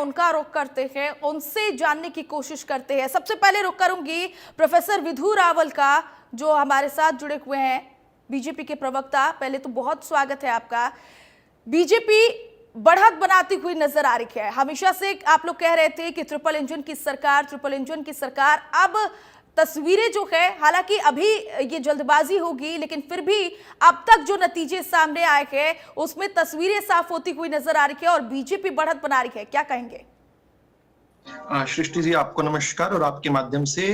उनका रुख करते हैं, उनसे जानने की कोशिश करते हैं। सबसे पहले रुख करूंगी प्रोफेसर विधु रावल का, जो हमारे साथ जुड़े हुए हैं, बीजेपी के प्रवक्ता। पहले तो बहुत स्वागत है आपका। बीजेपी बढ़त बनाती हुई नजर आ रही है। हमेशा से आप लोग कह रहे थे कि ट्रिपल इंजन की सरकार। अब तस्वीरें जो है, हालांकि अभी ये जल्दबाजी होगी, लेकिन फिर भी अब तक जो नतीजे सामने आए हैं उसमें तस्वीरें साफ होती हुई नजर आ रही है और बीजेपी बढ़त बना रही है। क्या कहेंगे? सृष्टि जी, आपको नमस्कार और आपके माध्यम से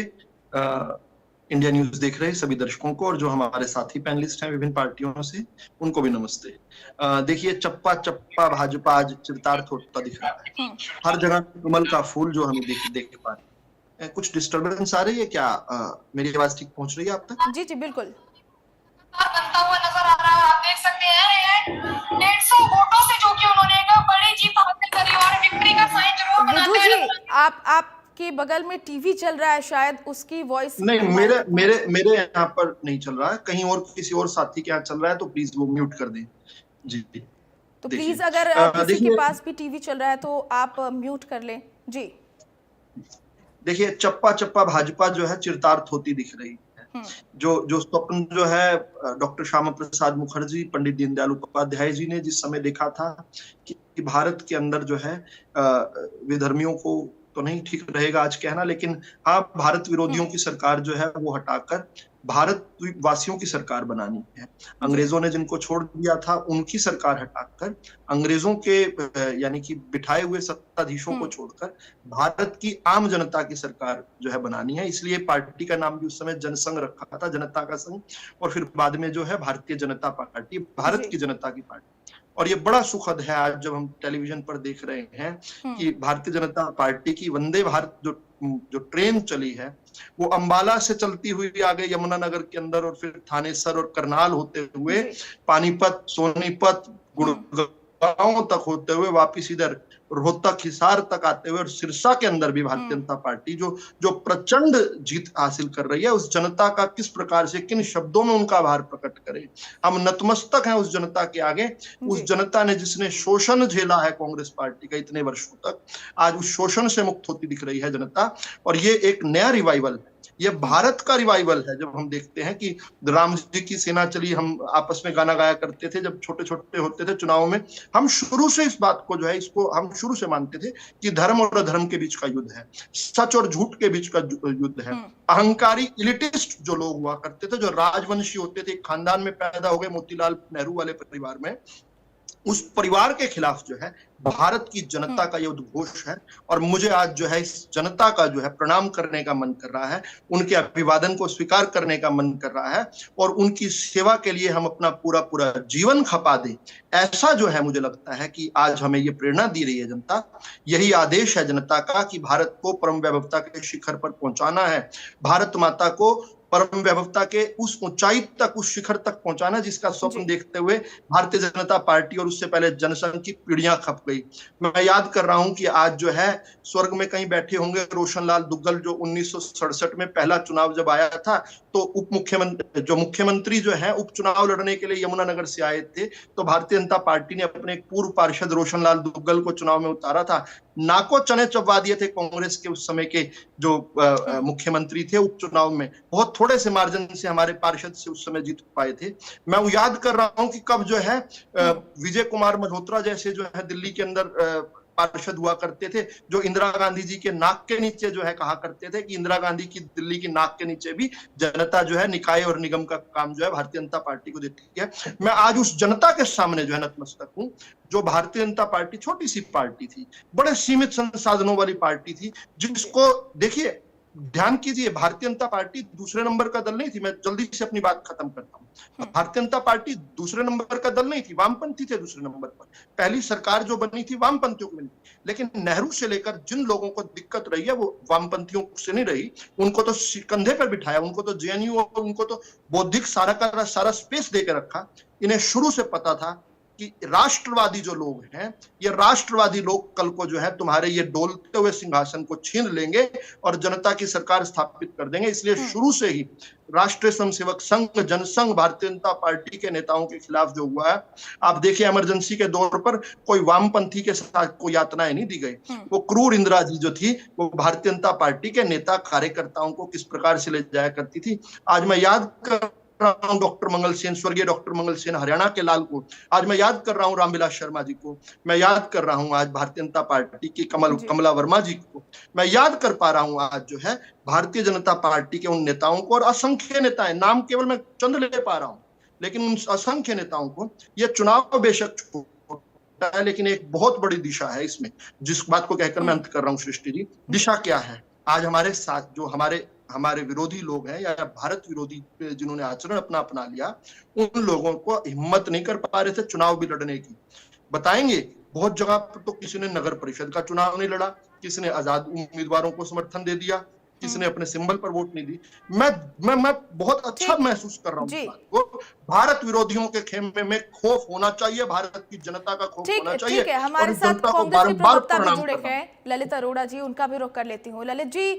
इंडिया न्यूज देख रहे सभी दर्शकों को और जो हमारे साथी पैनलिस्ट हैं विभिन्न पार्टियों से, उनको भी नमस्ते। देखिए, चप्पा चप्पा भाजपा आज चिरतार्थ होता दिख रहा है। हर जगह कमल का फूल जो हम देख पा रहे हैं। कुछ डिस्टरबेंस आ रही है क्या? मेरी आवाज ठीक पहुंच रही है आप तक? जी जी बिल्कुल। बनता हुआ नजर आ रहा है। आप देख सकते हैं 150 वोटों से जो कि उन्होंने एक बड़ी जीत हासिल करी और विक्ट्री का साइन जरूर बनाते विधु जी, हुए। आपके बगल में टीवी चल रहा है, शायद उसकी वॉइस नहीं, मेरे यहाँ पर नहीं चल रहा है, कहीं और किसी और साथी के यहाँ चल रहा है, तो प्लीज वो म्यूट कर दें। जी तो प्लीज अगर किसी के पास भी टीवी चल रहा है तो आप म्यूट कर लें। जी देखिए, चप्पा चप्पा भाजपा जो है चिरतार्थ होती दिख रही है। जो स्वप्न जो है डॉक्टर श्यामा प्रसाद मुखर्जी, पंडित दीनदयाल उपाध्याय जी ने जिस समय देखा था कि भारत के अंदर जो है विधर्मियों को तो नहीं ठीक रहेगा आज कहना, लेकिन हाँ, भारत विरोधियों की सरकार जो है वो हटाकर भारत वासियों की सरकार बनानी है। अंग्रेजों ने जिनको छोड़ दिया था उनकी सरकार हटाकर अंग्रेजों के यानी कि बिठाए हुए सत्ताधीशों को छोड़कर भारत की आम जनता की सरकार जो है बनानी है। इसलिए पार्टी का नाम भी उस समय जनसंघ रखा था, जनता का संघ, और फिर बाद में जो है भारतीय जनता पार्टी, भारत की जनता की पार्टी। और ये बड़ा सुखद है आज जब हम टेलीविजन पर देख रहे हैं कि भारतीय जनता पार्टी की वंदे भारत जो ट्रेन चली है वो अंबाला से चलती हुई आगे यमुनानगर के अंदर और फिर थानेसर और करनाल होते हुए पानीपत, सोनीपत, गुड़गांव तक होते हुए वापिस इधर रोहतक, हिसार तक आते हुए और सिरसा के अंदर भी भारतीय जनता पार्टी जो प्रचंड जीत हासिल कर रही है, उस जनता का किस प्रकार से, किन शब्दों में उनका आभार प्रकट करें। हम नतमस्तक हैं उस जनता के आगे। उस जनता ने जिसने शोषण झेला है कांग्रेस पार्टी का इतने वर्षों तक, आज उस शोषण से मुक्त होती दिख रही है जनता। और ये एक नया रिवाइवल है, ये भारत का रिवाइवल है। जब हम देखते हैं कि राम जी की सेना चली, हम आपस में गाना गाया करते थे जब छोटे छोटे होते थे चुनाव में। हम शुरू से इस बात को जो है, इसको हम शुरू से मानते थे कि धर्म और अधर्म के बीच का युद्ध है, सच और झूठ के बीच का युद्ध है। अहंकारी इलिटिस्ट जो लोग हुआ करते थे, जो राजवंशी होते थे, खानदान में पैदा हो गए मोतीलाल नेहरू वाले परिवार में, उस परिवार के खिलाफ जो है भारत की जनता का ये उद्घोष है। और मुझे आज जो है इस जनता का जो है प्रणाम करने का मन कर रहा है, उनके अभिवादन को स्वीकार करने का मन कर रहा है और उनकी सेवा के लिए हम अपना पूरा पूरा जीवन खपा दें। ऐसा जो है मुझे लगता है कि आज हमें ये प्रेरणा दी रही है जनता। यही आदेश है जनता का कि भारत को परम वैभवता के शिखर पर पहुंचाना है, भारत माता को परम वैभवता के उस ऊंचाई तक, उस शिखर तक पहुंचाना जिसका स्वप्न देखते हुए भारतीय जनता पार्टी और उससे पहले जनसंघ की पीढ़ियां खप गई। मैं याद कर रहा हूं कि आज जो है स्वर्ग में कहीं बैठे होंगे रोशन लाल दुग्गल, जो 1967 में पहला चुनाव जब आया था तो मुख्यमंत्री जो है उपचुनाव लड़ने के लिए यमुनानगर से आए थे, तो भारतीय जनता पार्टी ने अपने पूर्व पार्षद रोशन लाल दुग्गल को चुनाव में उतारा था। नाको चने चबवा दिए थे कांग्रेस के उस समय के जो मुख्यमंत्री थे उपचुनाव में। बहुत थोड़े से मार्जिन से हमारे पार्षद से उस समय जीत पाए थे। मैं वो याद कर रहा हूं कि कब जो है विजय कुमार मल्होत्रा जैसे जो है दिल्ली के अंदर पार्षद हुआ करते थे, जो इंदिरा गांधी जी के नाक के नीचे जो है कहा करते थे कि इंदिरा गांधी की दिल्ली की नाक के नीचे भी जनता जो है निकाय और निगम का काम जो है भारतीय जनता पार्टी को देती है। मैं आज उस जनता के सामने जो है नतमस्तक हूं, जो भारतीय जनता पार्टी छोटी सी पार्टी थी, बड़े सीमित संसाधनों वाली पार्टी थी, जिसको देखिए, ध्यान कीजिए, भारतीय जनता पार्टी दूसरे नंबर का दल नहीं थी। मैं जल्दी से अपनी बात खत्म करता हूं। भारतीय जनता पार्टी दूसरे नंबर का दल नहीं थी, वामपंथी थे दूसरे नंबर पर। पहली सरकार जो बनी थी वामपंथियों को बनी, लेकिन नेहरू से लेकर जिन लोगों को दिक्कत रही है वो वामपंथियों से नहीं रही। उनको तो कंधे पर बिठाया, उनको तो जेएनयू और उनको तो बौद्धिक सारा का सारा स्पेस देकर रखा। इन्हें शुरू से पता था कि राष्ट्रवादी जो लोग हैं, ये राष्ट्रवादी लोग कल को जो है तुम्हारे ये डोलते हुए सिंहासन को छीन लेंगे और जनता की सरकार स्थापित कर देंगे। इसलिए शुरू से ही राष्ट्रीय स्वयंसेवक संघ, जनसंघ, भारतीय जनता पार्टी के नेताओं के खिलाफ जो हुआ है, आप देखिए इमरजेंसी के दौर पर कोई वामपंथी के साथ कोई यातनाएं नहीं दी गई। वो क्रूर इंदिरा जी जो थी, वो भारतीय जनता पार्टी के नेता कार्यकर्ताओं को किस प्रकार से ले जाया करती थी। आज मैं याद कर रहा हूं डॉक्टर मंगल सेन, स्वर्गीय डॉक्टर मंगल सेन, हरियाणा के लाल को, आज मैं याद कर रहा हूं रामविलास शर्मा जी को, मैं याद कर रहा हूं आज भारतीय जनता पार्टी की कमला वर्मा जी को, मैं याद कर पा रहा हूं आज जो है भारतीय जनता पार्टी के उन नेताओं को, और असंख्य नेता है, नाम केवल मैं चंद ले पा रहा हूं, लेकिन उन असंख्य नेताओं को ये चुनाव बेशक छोटा है, लेकिन एक बहुत बड़ी दिशा है इसमें, जिस बात को कहकर मैं अंत कर रहा हूं सृष्टि जी। दिशा क्या है? आज हमारे साथ जो हमारे विरोधी लोग हैं या भारत विरोधी जिन्होंने आचरण अपना लिया, उन लोगों को हिम्मत नहीं कर पा रहे थे चुनाव भी लड़ने की। बताएंगे बहुत जगह पर तो किसी ने नगर परिषद का चुनाव नहीं लड़ा, किसी ने आजाद उम्मीदवारों को समर्थन दे दिया, किसी ने अपने सिंबल पर वोट नहीं दी। मैं बहुत अच्छा महसूस कर रहा हूँ। भारत विरोधियों के खेमे में खौफ होना चाहिए, भारत की जनता का खौफ होना चाहिए। ठीक है, हमारे साथ कांग्रेस के प्रवक्ता भी जुड़े हैं, ललित अरोड़ा जी, उनका भी रुख कर लेती हूँ। ललित जी,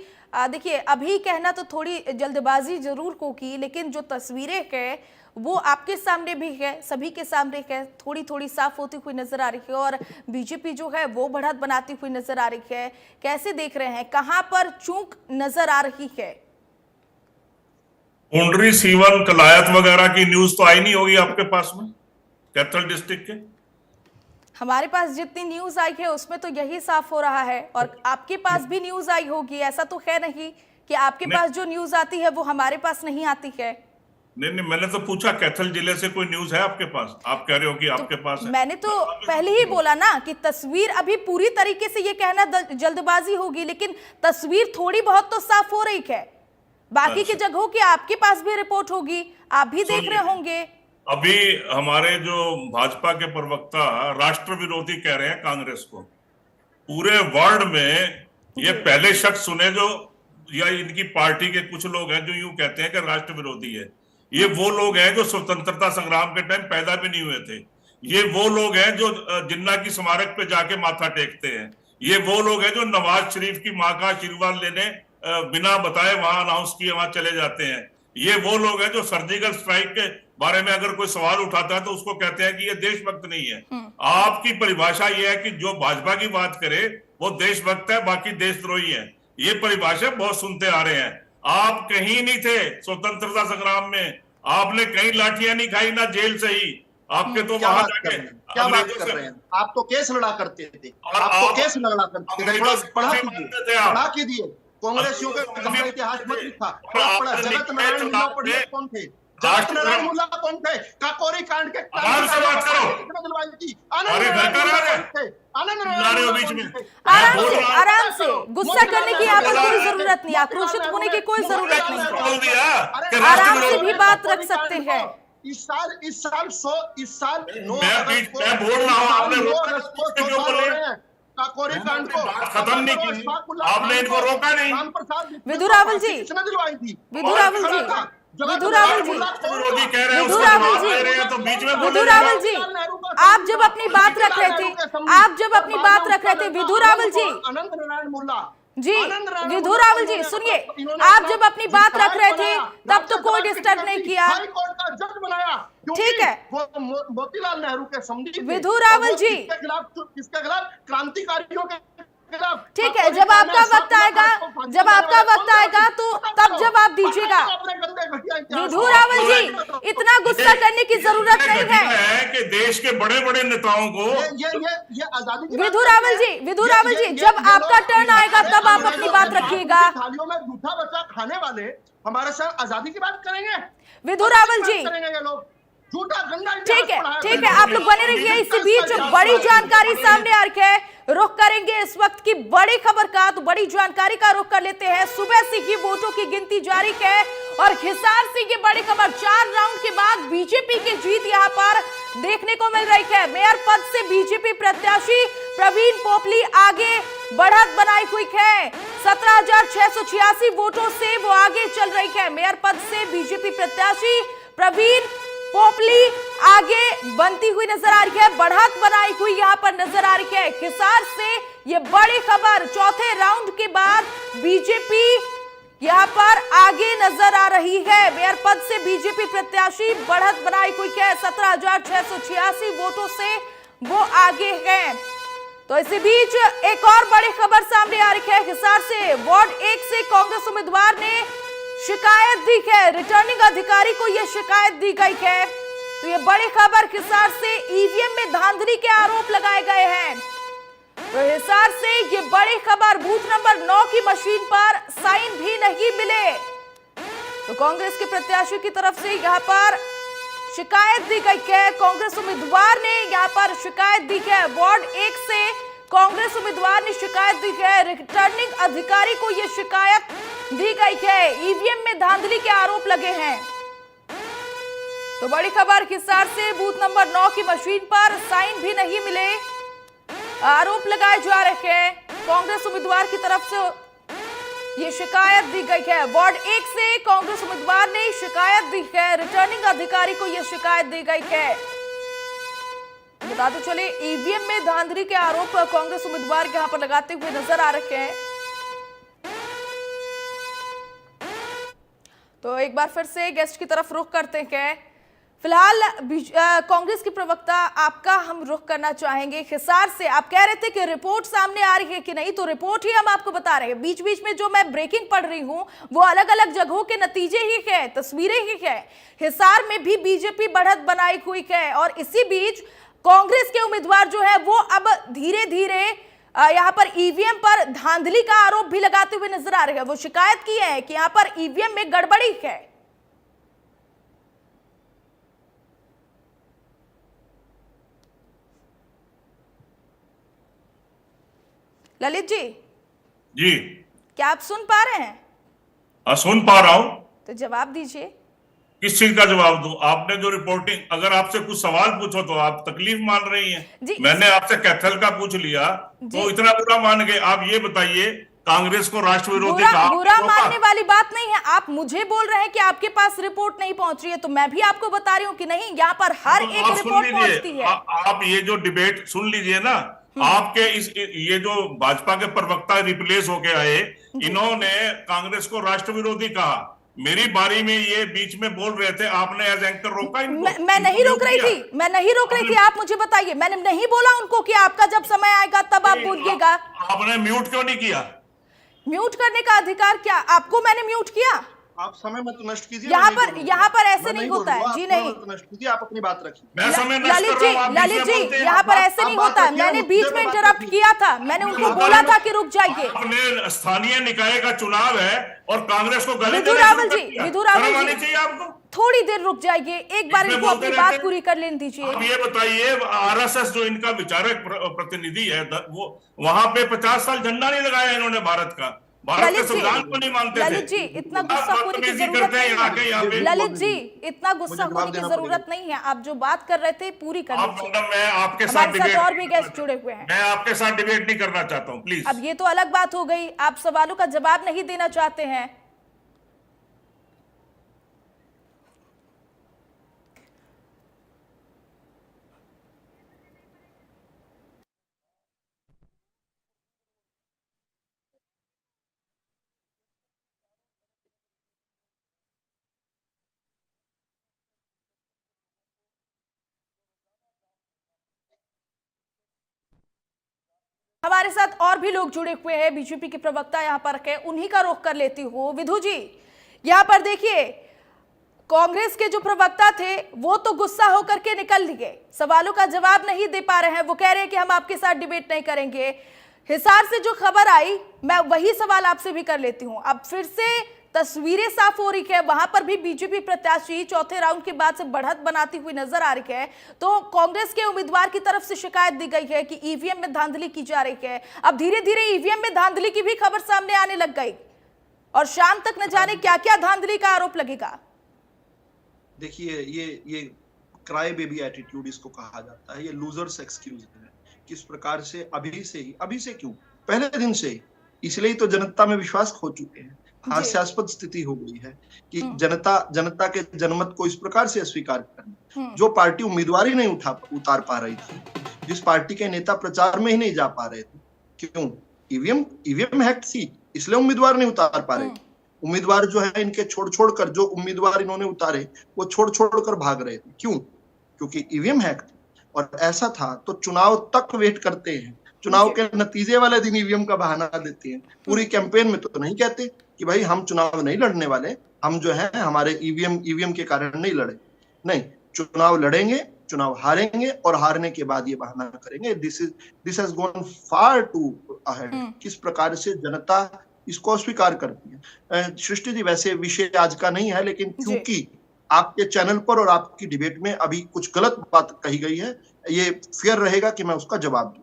देखिए अभी कहना तो थोड़ी जल्दबाजी जरूर को की, लेकिन जो तस्वीरें हैं वो आपके सामने भी है, सभी के सामने है, थोड़ी थोड़ी साफ होती हुई नजर आ रही है और बीजेपी जो है वो बढ़त बनाती हुई नजर आ रही है। कैसे देख रहे हैं, कहां पर चूक नजर आ रही है? पुंडरी सीवन कलायत वगैरह की न्यूज तो आई नहीं होगी आपके पास में, कैथल डिस्ट्रिक्ट के? हमारे पास जितनी न्यूज आई है उसमें तो यही साफ हो रहा है, और आपके पास भी न्यूज आई होगी, ऐसा तो है नहीं कि आपके पास जो न्यूज आती है वो हमारे पास नहीं आती है। नहीं, मैंने तो पूछा कैथल जिले से कोई न्यूज है आपके पास? आप कह रहे हो कि आपके पास है। मैंने तो पहले ही बोला ना कि तस्वीर अभी पूरी तरीके से, ये कहना जल्दबाजी होगी, लेकिन तस्वीर थोड़ी बहुत तो साफ हो रही है। बाकी की जगहों की आपके पास भी रिपोर्ट होगी, आप भी देख रहे होंगे। अभी हमारे जो भाजपा के प्रवक्ता राष्ट्र विरोधी कह रहे हैं कांग्रेस को, पूरे वर्ल्ड में ये पहले शख्स सुने जो, या इनकी पार्टी के कुछ लोग हैं जो यूं कहते हैं कि राष्ट्र विरोधी है। ये वो लोग हैं जो स्वतंत्रता संग्राम के टाइम पैदा भी नहीं हुए थे। ये वो लोग हैं जो जिन्ना की स्मारक पे जाके माथा टेकते हैं। ये वो लोग हैं जो नवाज शरीफ की मां का आशीर्वाद लेने बिना बताए वहां अनाउंस किए वहां चले जाते हैं। ये वो लोग हैं जो सर्जिकल स्ट्राइक के बारे में अगर कोई सवाल उठाता है तो उसको कहते हैं कि ये देशभक्त नहीं है। आपकी परिभाषा ये है कि जो भाजपा की बात करे वो देशभक्त है, बाकी देशद्रोही है। ये परिभाषा बहुत सुनते आ रहे हैं। आप कहीं नहीं थे स्वतंत्रता संग्राम में, आपने कहीं लाठियां नहीं खाई, ना जेल से ही। आपके तो वहां जाके क्या बात कर रहे हैं? आप तो केस लड़ा करते थे, आप तो केस लड़ा करते थे, पढ़ा कीजिए। कांग्रेसियों का इतिहास मत लिखा, जगत नारायण मुल्ला पढ़िए कौन थे, जगत नारायण मुल्ला कौन थे, काकोरी कांड के आराम से गुस्सा करने की यहाँ पर कोई जरूरत नहीं, आक्रोशित होने की कोई जरूरत नहीं, आराम से भी बात रख सकते हैं। इस साल 9 मैं बोल रहा हूँ, आपने काकोरी कांड को खत्म नहीं की, आपने इनको रोका नहीं। विधु रावल जी, विधु रावल जी, विधु रावल जी, विधु रावल जी, विधु रावल जी, आप जब अपनी बात रख रहे थे, आप जब अपनी बात रख रहे थे, विधु रावल जी, अनंत नारायण मुल्ला जी, विधु रावल जी सुनिए, आप जब अपनी बात रख रहे थे तब तो कोई डिस्टर्ब नहीं किया, ठीक है। मोतीलाल नेहरू के समधी विधु रावल जी, किसके खिलाफ? क्रांतिकारियों के खिलाफ। ठीक है, जब आपका वक्त आएगा, जब आपका वक्त आएगा तो तब जवाब दीजिएगा। विधु रावल जी, इतना गुस्सा करने की जरूरत नहीं है कि देश के बड़े बड़े नेताओं को ये आजादी। विधु रावल जी, विधु रावल जी, जब आपका टर्न आएगा तब आप अपनी बात रखिएगा। थालियों में जूठा बच्चा खाने वाले हमारे साथ आजादी की बात करेंगे? विधु रावल जी, करेंगे ये लोग झूठा गंदा। ठीक है, ठीक है, आप लोग बने रहिए। इसी बीच बड़ी जानकारी सामने आ रही है, रुख करेंगे इस वक्त की बड़ी खबर का, तो बड़ी जानकारी का रुख कर लेते हैं। सुबह से ही वोटों की गिनती जारी है और हिसार से ये बड़ी खबर, 4 राउंड के बाद बीजेपी की जीत यहां पर देखने को मिल रही है। मेयर पद से बीजेपी प्रत्याशी प्रवीण पोपली आगे बढ़त बनाई हुई है, 17,686 वोटों से वो आगे चल रही है। मेयर पद से बीजेपी प्रत्याशी प्रवीण पोपली आगे बनती हुई नजर आ रही है, बढ़त बनाई हुई यहां पर नजर आ रही है। हिसार से ये बड़ी खबर, चौथे राउंड के बाद बीजेपी यहां पर आगे नजर आ रही है। मेयर पद से बीजेपी प्रत्याशी बढ़त बनाई हुई है, 17,686 वोटों से वो आगे हैं। तो इसी बीच एक और बड़ी खबर सामने आ रही है। हिसार से वार्ड 1 से कांग्रेस उम्मीदवार ने शिकायत दी है, रिटर्निंग अधिकारी को यह शिकायत दी गई है। तो ये बड़ी खबर, हिसार से ईवीएम में धांधली के आरोप लगाए गए हैं। तो हिसार से ये बड़ी खबर, बूथ नंबर 9 की मशीन पर साइन भी नहीं मिले। तो कांग्रेस के प्रत्याशी की तरफ से यहां पर शिकायत दी गई है। कांग्रेस उम्मीदवार ने यहां पर शिकायत दी है। वार्ड 1 से कांग्रेस उम्मीदवार ने शिकायत दी है, रिटर्निंग अधिकारी को यह शिकायत दी गई है। ईवीएम में धांधली के आरोप लगे हैं। तो बड़ी खबर, हिसार से बूथ नंबर 9 की मशीन पर साइन भी नहीं मिले, आरोप लगाए जा रहे हैं। कांग्रेस उम्मीदवार की तरफ से ये शिकायत दी गई है। वार्ड 1 से कांग्रेस उम्मीदवार ने शिकायत दी है, रिटर्निंग अधिकारी को यह शिकायत दी गई है। बताते चले, ईवीएम में धांधली के आरोप कांग्रेस उम्मीदवार के यहां पर लगाते हुए नजर आ रहे हैं। तो एक बार फिर से गेस्ट की तरफ रुख करते हैं। फिलहाल कांग्रेस की प्रवक्ता, आपका हम रुख करना चाहेंगे। हिसार से आप कह रहे थे कि रिपोर्ट सामने आ रही है कि नहीं, तो रिपोर्ट ही हम आपको बता रहे हैं। बीच बीच में जो मैं ब्रेकिंग पढ़ रही हूं वो अलग अलग जगहों के नतीजे ही है, तस्वीरें ही है। हिसार में भी बीजेपी बढ़त बनाई हुई है और इसी बीच कांग्रेस के उम्मीदवार जो है वो अब धीरे धीरे यहाँ पर ईवीएम पर धांधली का आरोप भी लगाते हुए नजर आ रहे हैं। वो शिकायत की है कि यहाँ पर ईवीएम में गड़बड़ी है। ललित जी जी, क्या आप सुन पा रहे हैं? सुन पा रहा हूं। तो जवाब दीजिए। किस चीज का जवाब दूं? आपने जो रिपोर्टिंग, अगर आपसे कुछ सवाल पूछो तो आप तकलीफ मान रही हैं। मैंने आपसे कैथल का पूछ लिया तो इतना बुरा मान गए। आप ये बताइए, कांग्रेस को राष्ट्र विरोधी कहा? बुरा मानने वाली बात नहीं है। आप मुझे बोल रहे हैं कि आपके पास रिपोर्ट नहीं पहुंच रही है, तो मैं भी आपको बता रही हूँ कि नहीं, यहाँ पर हर एक रिपोर्ट पहुंचती है। आप ये जो डिबेट सुन लीजिए ना, आपके ये जो भाजपा के प्रवक्ता रिप्लेस होके आए, इन्होंने कांग्रेस को राष्ट्र विरोधी कहा। मेरी बारी में ये बीच में बोल रहे थे, आपने एज एंकर रोका इनको? मैं नहीं रोक रही थी, मैं नहीं रोक रही थी। आप मुझे बताइए, मैंने नहीं बोला उनको कि आपका जब समय आएगा तब आप बोलिएगा। आपने म्यूट क्यों नहीं किया? म्यूट करने का अधिकार क्या आपको? मैंने म्यूट किया? आप समय मत नष्ट कीजिए। यहाँ पर ऐसे नहीं होता है जी, नहीं नष्ट कीजिए, आप अपनी बात रखिए। मैं समय नष्ट कर रहा हूं, ललित जी यहाँ पर ऐसे नहीं होता है। मैंने बीच में इंटरप्ट किया था, मैंने उनको बोला था कि रुक जाइए। आपने स्थानीय निकाय का चुनाव है और कांग्रेस को गले विधु रावल जी, चाहिए आपको। थोड़ी देर रुक जाइए, एक बार इनको अपनी बात पूरी कर लेने दीजिए। अब ये बताइए, आरएसएस जो इनका विचारक प्रतिनिधि है, वो वहां पे 50 साल झंडा नहीं लगाया इन्होंने भारत का। भारत के संविधान को नहीं मानते थे। ललित जी, इतना गुस्सा होने की जरूरत नहीं है। ललित जी, इतना गुस्सा होने की जरूरत नहीं है। आप जो बात कर रहे थे पूरी कर लीजिए। मैं आपके साथ और भी गेस्ट जुड़े हुए हैं। मैं आपके साथ डिबेट नहीं करना चाहता हूँ, प्लीज। अब ये तो अलग बात हो गई, आप सवालों का जवाब नहीं देना चाहते हैं। हमारे साथ और भी लोग जुड़े हुए हैं, बीजेपी के प्रवक्ता यहाँ पर है, उन्हीं का रुख कर लेती हूँ। विधु जी, यहाँ पर देखिए, कांग्रेस के जो प्रवक्ता थे वो तो गुस्सा होकर के निकल लिए, सवालों का जवाब नहीं दे पा रहे हैं। वो कह रहे हैं कि हम आपके साथ डिबेट नहीं करेंगे। हिसार से जो खबर आई, मैं वही सवाल आपसे भी कर लेती हूँ। अब फिर से तस्वीरें साफ हो रही है, वहां पर भी बीजेपी प्रत्याशी चौथे राउंड के बाद से बढ़त बनाती हुई नजर आ रही है। तो कांग्रेस के उम्मीदवार की तरफ से शिकायत दी गई है कि ईवीएम में धांधली की जा रही है। अब धीरे धीरे ईवीएम में धांधली की भी खबर सामने आने लग गई और शाम तक न जाने क्या क्या धांधली का आरोप लगेगा। देखिए, ये क्राई बेबी एटीट्यूड इसको कहा जाता है। ये लूजर्स एक्सक्यूज है। किस प्रकार से अभी से क्यों, पहले दिन से ही, इसलिए तो जनता में विश्वास खो चुके हैं। हास्यास्पद स्थिति हो गई है कि जनता के जनमत को इस प्रकार से अस्वीकार करना। जो पार्टी उम्मीदवार ही नहीं उतार पा रही थी, जिस पार्टी के नेता प्रचार में ही नहीं जा पा रहे थे, क्यों? ईवीएम हैक थी, इसलिए उम्मीदवार नहीं उतार पा रहे थे। उम्मीदवार जो है इनके छोड़ कर, जो उम्मीदवार इन्होंने उतारे वो छोड़ कर भाग रहे थे। क्यों? क्योंकि ईवीएम हैक थी। और ऐसा था तो चुनाव तक वेट करते हैं, चुनाव के नतीजे वाले दिन ईवीएम का बहाना देते हैं। पूरी कैंपेन में तो नहीं कहते कि भाई हम चुनाव नहीं लड़ने वाले, हम जो है हमारे ईवीएम के कारण नहीं लड़े। नहीं, चुनाव लड़ेंगे, चुनाव हारेंगे और हारने के बाद ये बहाना करेंगे। This has gone far too ahead. किस प्रकार से जनता इसको अस्वीकार करती है। सृष्टि जी, वैसे विषय आज का नहीं है, लेकिन क्योंकि आपके चैनल पर और आपकी डिबेट में अभी कुछ गलत बात कही गई है, ये फेयर रहेगा कि मैं उसका जवाब दूं।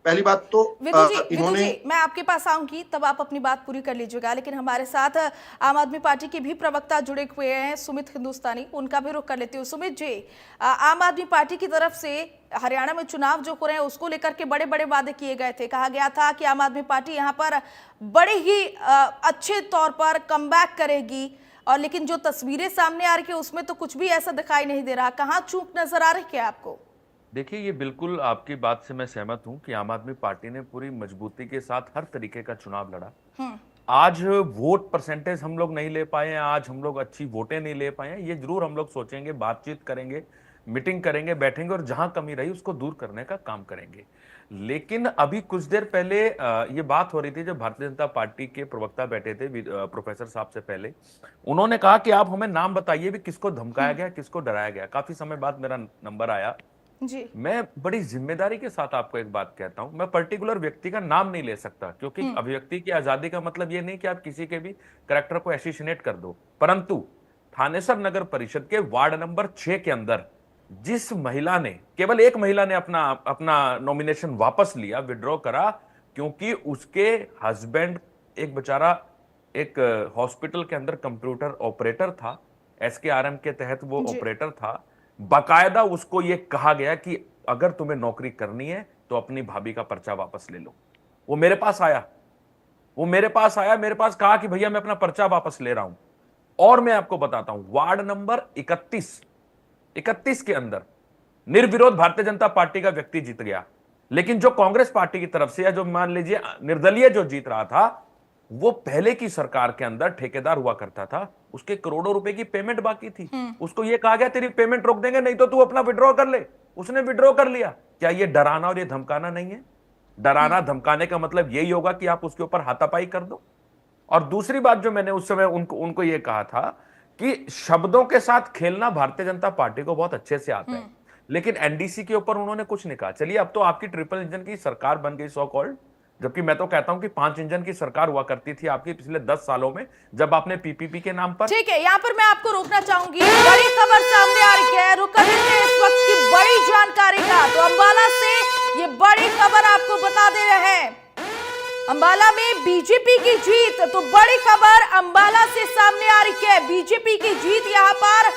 पहली बात तो इन्होंने, मैं आपके पास आऊंगी तब आप अपनी बात पूरी कर लीजिएगा, लेकिन हमारे साथ आम आदमी पार्टी के भी प्रवक्ता जुड़े हुए हैं, सुमित हिंदुस्तानी, उनका भी रुख कर लेती हूँ। सुमित जी, आम आदमी पार्टी की तरफ से हरियाणा में चुनाव जो हो रहे हैं उसको लेकर के बड़े बड़े वादे किए गए थे। कहा गया था कि आम आदमी पार्टी यहाँ पर बड़े ही अच्छे तौर पर कमबैक करेगी, और लेकिन जो तस्वीरें सामने आ रही है उसमें तो कुछ भी ऐसा दिखाई नहीं दे रहा। कहाँ चूक नजर आ रही है आपको? देखिए, ये बिल्कुल आपकी बात से मैं सहमत हूं कि आम आदमी पार्टी ने पूरी मजबूती के साथ हर तरीके का चुनाव लड़ा। आज वोट परसेंटेज हम लोग नहीं ले पाए हैं, आज हम लोग अच्छी वोटें नहीं ले पाए हैं, ये जरूर हम लोग सोचेंगे, बातचीत करेंगे, मीटिंग करेंगे, बैठेंगे और जहां कमी रही उसको दूर करने का काम करेंगे। लेकिन अभी कुछ देर पहले ये बात हो रही थी, जब भारतीय जनता पार्टी के प्रवक्ता बैठे थे प्रोफेसर साहब से पहले, उन्होंने कहा कि आप हमें नाम बताइए भी किसको धमकाया गया, किसको डराया गया। काफी समय बाद मेरा नंबर आया जी। मैं बड़ी जिम्मेदारी के साथ आपको एक बात कहता हूं, मैं पर्टिकुलर व्यक्ति का नाम नहीं ले सकता, क्योंकि अभिव्यक्ति की आजादी का मतलब ये नहीं कि आप किसी के भी कैरेक्टर को एसोसिएट कर दो। परंतु थानेसर नगर परिषद के वार्ड नंबर 6 के अंदर जिस महिला ने, केवल एक महिला ने अपना नॉमिनेशन वापस लिया, विड्रॉ करा, क्योंकि उसके हस्बैंड एक बेचारा एक हॉस्पिटल के अंदर कंप्यूटर ऑपरेटर था, SKRM के तहत वो ऑपरेटर था। बाकायदा उसको ये कहा गया कि अगर तुम्हें नौकरी करनी है तो अपनी भाभी का पर्चा वापस ले लो। वो मेरे पास आया, मेरे पास कहा कि भैया मैं अपना पर्चा वापस ले रहा हूं। और मैं आपको बताता हूं, वार्ड नंबर 31 के अंदर निर्विरोध भारतीय जनता पार्टी का व्यक्ति जीत गया, लेकिन जो कांग्रेस पार्टी की तरफ से या जो मान लीजिए निर्दलीय जो जीत रहा था, वो पहले की सरकार के अंदर ठेकेदार हुआ करता था, उसके करोड़ों रुपए की पेमेंट बाकी थी। उसको ये कहा गया तेरी पेमेंट रोक देंगे, नहीं तो तू अपना विड्रॉ कर ले। उसने विड्रॉ कर लिया। क्या ये डराना और ये धमकाना नहीं है? डराना धमकाने का मतलब यही होगा कि आप उसके ऊपर हाथापाई कर दो। और दूसरी बात जो मैंने उस समय उनको ये कहा था कि शब्दों के साथ खेलना भारतीय जनता पार्टी को बहुत अच्छे से आता है, लेकिन एनडीसी के ऊपर उन्होंने कुछ नहीं कहा। चलिए, अब तो आपकी ट्रिपल इंजन की सरकार बन गई सो कॉल्ड, जबकि मैं तो कहता हूं कि 5 इंजन की सरकार हुआ करती थी आपकी पिछले 10 सालों में, जब आपने पीपीपी के नाम पर। ठीक है, यहाँ पर मैं आपको रोकना चाहूंगी, बड़ी खबर सामने आ रही है, रुक कर इस वक्त की बड़ी जानकारी का। तो अंबाला से ये बड़ी खबर आपको बता दे रहे हैं, अंबाला में बीजेपी की जीत। तो बड़ी खबर अंबाला से सामने आ रही है, बीजेपी की जीत यहाँ पर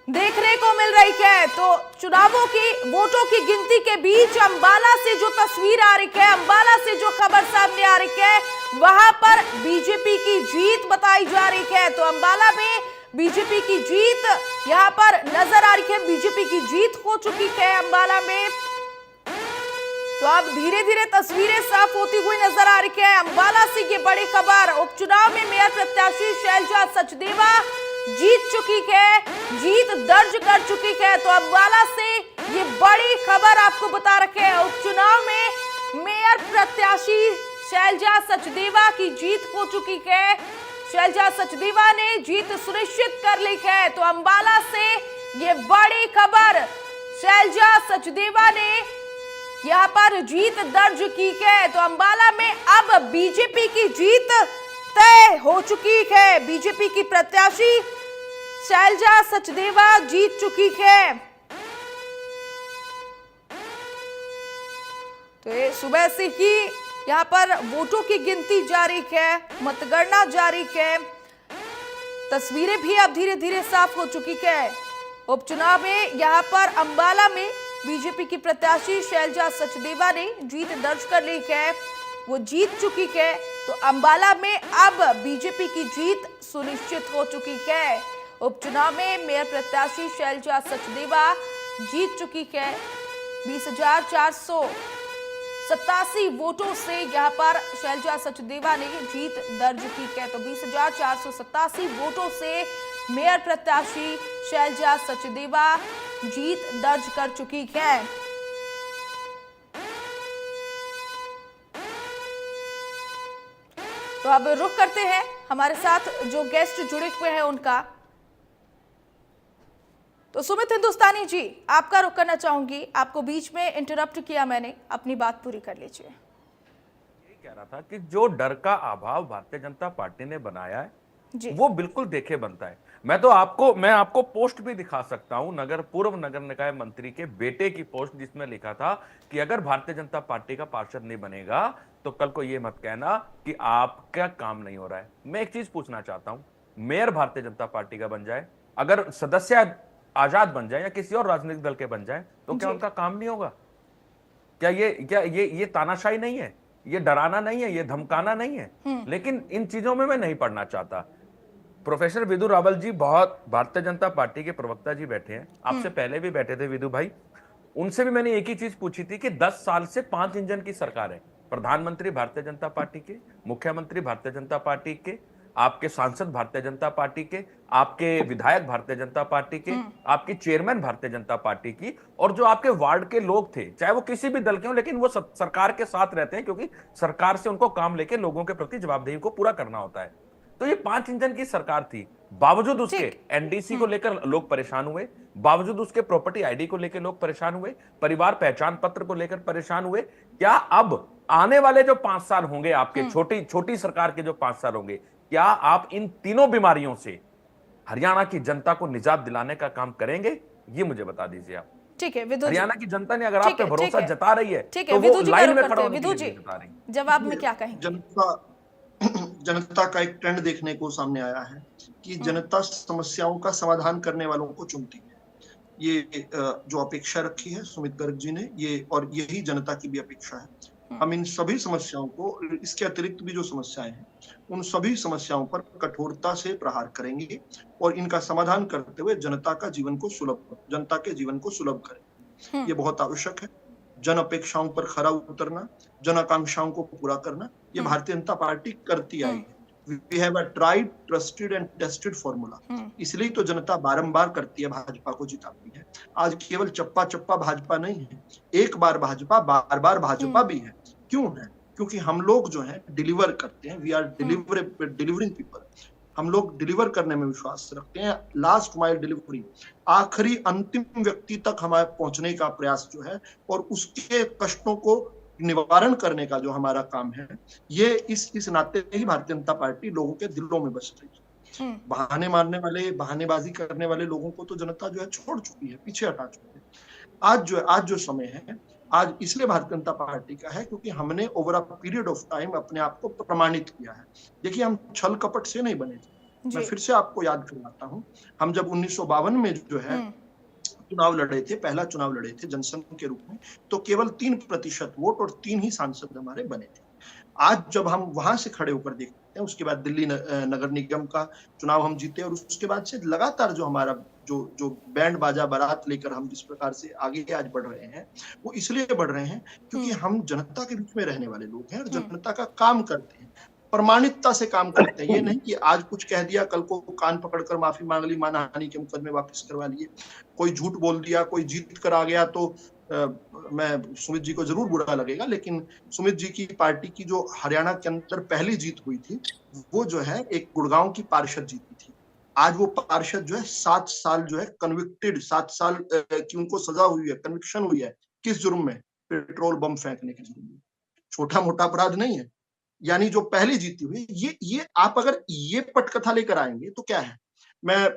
देखने को मिल रही है। तो चुनावों की वोटों की गिनती के बीच अंबाला से जो तस्वीर आ रही है, अंबाला से जो खबर सामने आ रही है, वहां पर बीजेपी की जीत बताई जा रही है। तो अंबाला में बीजेपी की जीत यहां पर नजर आ रही है, बीजेपी की जीत हो चुकी है अंबाला में। तो अब धीरे धीरे तस्वीरें साफ होती हुई नजर आ रही है। अंबाला से ये बड़ी खबर, उपचुनाव में मेयर प्रत्याशी शैलजा सचदेवा जीत चुकी है, जीत दर्ज कर चुकी है। तो अंबाला से ये बड़ी खबर आपको बता रखे हैं, उपचुनाव में मेयर प्रत्याशी शैलजा सचदेवा की जीत हो चुकी है। शैलजा सचदेवा ने जीत सुनिश्चित कर ली है। तो अंबाला से ये बड़ी खबर, शैलजा सचदेवा ने यहाँ पर जीत दर्ज की है। तो अंबाला में अब बीजेपी की जीत तय हो चुकी है, बीजेपी की प्रत्याशी शैलजा सचदेवा जीत चुकी है। तो ये सुबह से ही यहाँ पर वोटों की गिनती जारी है, मतगणना जारी है, तस्वीरें भी अब धीरे धीरे साफ हो चुकी है। उपचुनाव में यहाँ पर अंबाला में बीजेपी की प्रत्याशी शैलजा सचदेवा ने जीत दर्ज कर ली है, वो जीत चुकी है। तो तो अंबाला में अब बीजेपी की जीत सुनिश्चित हो चुकी है। उपचुनाव में मेयर प्रत्याशी शैलजा सचदेवा जीत चुकी है। 20,487 वोटों से यहां पर शैलजा सचदेवा ने जीत दर्ज की है। तो 20,487 वोटों से मेयर प्रत्याशी शैलजा सचदेवा जीत दर्ज कर चुकी है। तो अब रुख करते हैं हमारे साथ जो गेस्ट जुड़े हुए हैं उनका। तो सुमित हिंदुस्तानी जी, आपका रुख करना चाहूंगी, आपको बीच में इंटरप्ट किया मैंने, अपनी बात पूरी कर लीजिए। ये कह रहा था कि जो डर का अभाव भारतीय जनता पार्टी ने बनाया है जी। वो बिल्कुल देखे बनता है। मैं आपको पोस्ट भी दिखा सकता हूं, पूर्व नगर निकाय मंत्री के बेटे की पोस्ट, जिसमें लिखा था कि अगर भारतीय जनता पार्टी का पार्षद नहीं बनेगा तो कल को ये मत कहना कि आपका काम नहीं हो रहा है। मैं एक चीज पूछना चाहता हूं, मेयर भारतीय जनता पार्टी का बन जाए, अगर सदस्य आजाद बन जाए या किसी और राजनीतिक दल के बन जाए, तो क्या उनका काम नहीं होगा? क्या ये तानाशाही नहीं है, ये डराना नहीं है, ये धमकाना नहीं है? लेकिन इन चीजों में मैं नहीं पढ़ना चाहता। प्रोफेसर विधु रावल जी, बहुत भारतीय जनता पार्टी के प्रवक्ता जी बैठे हैं, आपसे पहले भी बैठे थे विधु भाई, उनसे भी मैंने एक ही चीज पूछी थी कि 10 साल से 5 इंजन की सरकार है। प्रधानमंत्री भारतीय जनता पार्टी के, मुख्यमंत्री भारतीय जनता पार्टी के, आपके सांसद भारतीय जनता पार्टी के, आपके विधायक भारतीय जनता पार्टी के, आपकी चेयरमैन भारतीय जनता पार्टी की, और जो आपके वार्ड के लोग थे, चाहे वो किसी भी दल के हों, लेकिन वो सरकार के साथ रहते हैं, क्योंकि सरकार से उनको काम लेके लोगों के प्रति जवाबदेही को पूरा करना होता है। तो ये 5 इंजन की सरकार थी, बावजूद उसके एनडीसी को लेकर लोग परेशान हुए, बावजूद उसके प्रॉपर्टी आईडी को लेकर लोग परेशान हुए, परिवार पहचान पत्र को लेकर परेशान हुए। क्या अब आने वाले जो 5 साल होंगे आपके, छोटी सरकार के जो 5 साल होंगे, क्या आप इन तीनों बीमारियों से हरियाणा की जनता को निजात दिलाने का काम करेंगे? ये मुझे बता दीजिए आप। ठीक है विधु जी, हरियाणा की जनता ने अगर आप पे भरोसा जता रही है, ठीक है तो विधु वो जी, लाइन में खड़ा होने विधु के जी लिए जता रही है। जवाब में क्या कहेंगे? जनता का एक ट्रेंड देखने को सामने आया है कि जनता समस्याओं का समाधान करने वालों को चुनती है। ये जो अपेक्षा रखी है सुमित गर्ग जी ने, ये और यही जनता की भी अपेक्षा है। हम इन सभी समस्याओं को, इसके अतिरिक्त भी जो समस्याएं हैं, उन सभी समस्याओं पर कठोरता से प्रहार करेंगे और इनका समाधान करते हुए जनता के जीवन को सुलभ करेंगे। ये बहुत आवश्यक है। जन अपेक्षाओं पर खरा उतरना, जन आकांक्षाओं को पूरा करना, ये भारतीय जनता पार्टी करती आई है। We have a tried, trusted and tested formula. इसलिए तो जनता बारंबार करती है, भाजपा को जिताती है। आज केवल चप्पा चप्पा भाजपा नहीं है, एक बार भाजपा, बार बार भाजपा भी है। क्यों है? क्योंकि हम लोग जो है डिलीवर करते हैं। We are delivering people. हम लोग डिलीवर करने में विश्वास रखते हैं। लास्ट माइल डिलीवरी, आखिरी अंतिम व्यक्ति तक हमारे पहुंचने का प्रयास जो है और उसके कष्टों को निवारण करने का जो हमारा काम है, ये इस नाते ही भारतीय जनता पार्टी लोगों के दिलों में बस रही है। बहाने मारने वाले, बहानेबाजी करने वाले लोगों को तो जनता जो है छोड़ चुकी है, पीछे हटा चुकी है। आज जो समय है, आज इसलिए भारतीय जनता पार्टी का है क्योंकि हमने over a period of time अपने आप को प्रमाणित किया है। देखिए, हम छल कपट से नहीं बने थे। मैं फिर से आपको याद करवाता हूँ, हम जब 1952 में जो है चुनाव लड़े थे, पहला चुनाव लड़े थे जनसंघ के रूप में, तो केवल 3% वोट और 3 ही सांसद हमारे बने थे। आज जब हम वहां से खड़े होकर देखते हैं, उसके बाद दिल्ली नगर निगम का चुनाव हम जीते और उसके बाद से लगातार जो हमारा जो बैंड बाजा बारात लेकर हम जिस प्रकार से आगे आज बढ़ रहे हैं, वो इसलिए बढ़ रहे हैं क्योंकि हम जनता के बीच में रहने वाले लोग हैं और जनता का काम करते हैं, प्रमाणिकता से काम करते हैं। ये नहीं कि आज कुछ कह दिया, कल को कान पकड़कर माफी मांग ली, मानहानि के मुकदमे वापस करवा लिए, कोई झूठ बोल दिया, कोई जीत कर आ गया तो मैं सुमित जी को जरूर बुरा लगेगा, लेकिन सुमित जी की पार्टी की जो हरियाणा के अंदर पहली जीत हुई थी, वो जो है एक गुड़गांव की पार्षद जीती थी। आज वो पार्षद जो है 7 साल जो है कन्विक्टेड, 7 साल की उनको सजा हुई है, कन्विक्शन हुई है। किस जुर्म में? पेट्रोल बम फेंकने के जुर्म में। छोटा मोटा अपराध नहीं है। यानी जो पहली जीती हुई, ये आप अगर ये पटकथा लेकर आएंगे तो क्या है, मैं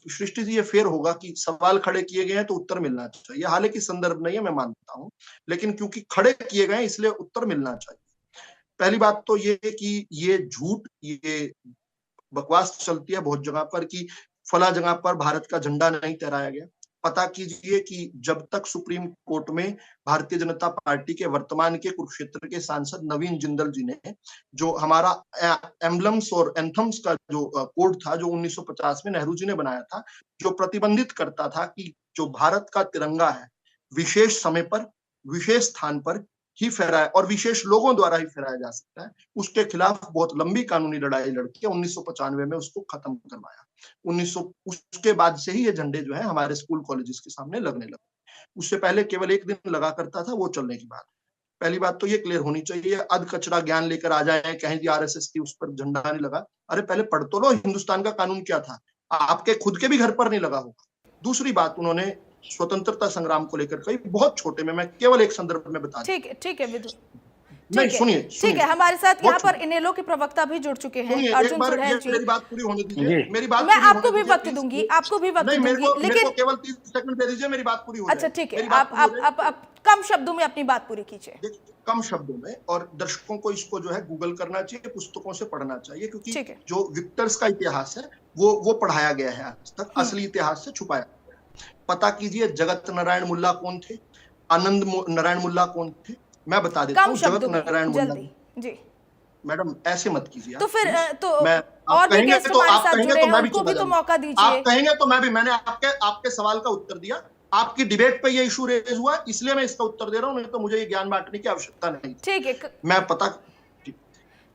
सृष्टि जी ये फेर होगा कि सवाल खड़े किए गए हैं तो उत्तर मिलना चाहिए। हालांकि संदर्भ नहीं है, मैं मानता हूं, लेकिन क्योंकि खड़े किए गए इसलिए उत्तर मिलना चाहिए। पहली बात तो ये कि ये झूठ, ये बकवास चलती है बहुत जगह पर कि फला जगह पर भारत का झंडा नहीं लहराया गया, पता कीजिए कि जब तक सुप्रीम कोर्ट में भारतीय जनता पार्टी के वर्तमान के कुरुक्षेत्र के सांसद नवीन जिंदल जी ने जो हमारा एम्बलम्स और एंथम्स का जो कोड था जो 1950 में नेहरू जी ने बनाया था, जो प्रतिबंधित करता था कि जो भारत का तिरंगा है विशेष समय पर विशेष स्थान पर ही फहराया और विशेष लोगों द्वारा ही फहराया जा सकता है, उसके खिलाफ बहुत लंबी कानूनी लड़ाई लड़के 1995 में उसको खत्म करवाया। उसके बाद से ही ये झंडे जो है हमारे स्कूल कॉलेजेस के सामने लगने लगे। उससे पहले केवल एक दिन लगा करता था, वो चलने की बात। पहली बात तो ये क्लियर होनी चाहिए, अध कचरा ज्ञान लेकर आ जाए कहें जी आरएसएस की उस पर झंडा नहीं लगा। अरे पहले पढ़ तो लो हिंदुस्तान का कानून क्या था, आपके खुद के भी घर पर नहीं लगा होगा। दूसरी बात, उन्होंने स्वतंत्रता संग्राम को लेकर कई बहुत छोटे में, मैं केवल एक संदर्भ में बता दूं। ठीक है विधु, नहीं सुनिए, ठीक है, हमारे साथ यहाँ पर इनेलो के प्रवक्ता भी जुड़ चुके हैं, अर्जुन सुड़ैल जी। मेरी बात पूरी होने दीजिए, मेरी बात मैं आपको भी वक्त दूंगी, आपको भी वक्त दूंगी, लेकिन केवल 30 सेकंड दे दीजिए, मेरी बात पूरी हो जाए। अच्छा ठीक है, आप कम शब्दों में अपनी बात पूरी कीजिए। कम शब्दों में, और दर्शकों को इसको जो है गूगल करना चाहिए, पुस्तकों से पढ़ना चाहिए, क्योंकि जो विक्टर्स का इतिहास है वो पढ़ाया गया है आज तक, असली इतिहास से छुपाया। पता कीजिए जगत नारायण मुल्ला कौन थे, आनंद नारायण मुल्ला कौन थे, मैं बता देता हूँ। जगत नारायण मुल्ला जी, मैडम ऐसे मत कीजिए। तो फिर तो और भी गेस्ट हमारे साथ जुड़े हैं, उनको भी तो मौका दीजिए। आप कहेंगे तो मैं भी, मैंने आपके सवाल का उत्तर दिया, आपकी डिबेट पे ये इशू रेज हुआ, इसलिए मैं इसका उत्तर दे रहा हूँ, नहीं तो मुझे ये ज्ञान बांटने की आवश्यकता नहीं। ठीक है, मैं पता